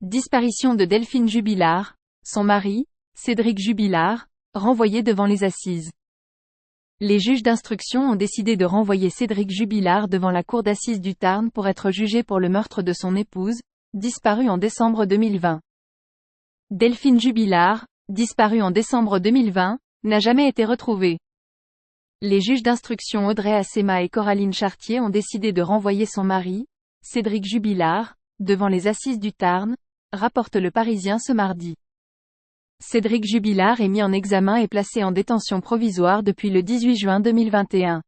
Disparition de Delphine Jubilard, son mari, Cédric Jubilard, renvoyé devant les assises. Les juges d'instruction ont décidé de renvoyer Cédric Jubilard devant la cour d'assises du Tarn pour être jugé pour le meurtre de son épouse, disparue en décembre 2020. Delphine Jubilard, disparue en décembre 2020, n'a jamais été retrouvée. Les juges d'instruction Audrey Assema et Coraline Chartier ont décidé de renvoyer son mari, Cédric Jubilard, devant les assises du Tarn, rapporte Le Parisien ce mardi. Cédric Jubilard est mis en examen et placé en détention provisoire depuis le 18 juin 2021.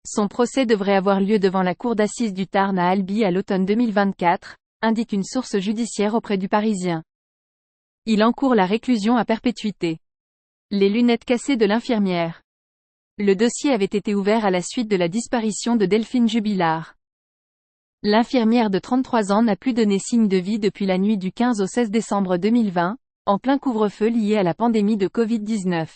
Son procès devrait avoir lieu devant la cour d'assises du Tarn à Albi à l'automne 2024, indique une source judiciaire auprès du Parisien. Il encourt la réclusion à perpétuité. Les lunettes cassées de l'infirmière. Le dossier avait été ouvert à la suite de la disparition de Delphine Jubilard. L'infirmière de 33 ans n'a plus donné signe de vie depuis la nuit du 15 au 16 décembre 2020, en plein couvre-feu lié à la pandémie de Covid-19.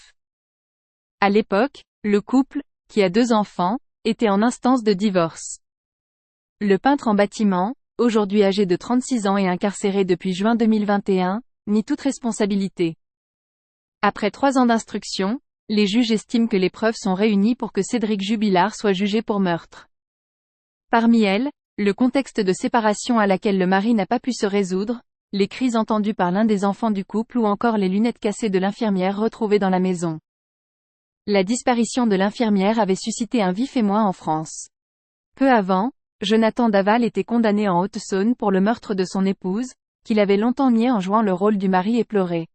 À l'époque, le couple, qui a 2 enfants, était en instance de divorce. Le peintre en bâtiment, aujourd'hui âgé de 36 ans et incarcéré depuis juin 2021, nie toute responsabilité. Après 3 ans d'instruction, les juges estiment que les preuves sont réunies pour que Cédric Jubilard soit jugé pour meurtre. Parmi elles, le contexte de séparation à laquelle le mari n'a pas pu se résoudre, les cris entendus par l'un des enfants du couple ou encore les lunettes cassées de l'infirmière retrouvées dans la maison. La disparition de l'infirmière avait suscité un vif émoi en France. Peu avant, Jonathan Daval était condamné en Haute-Saône pour le meurtre de son épouse, qu'il avait longtemps nié en jouant le rôle du mari éploré.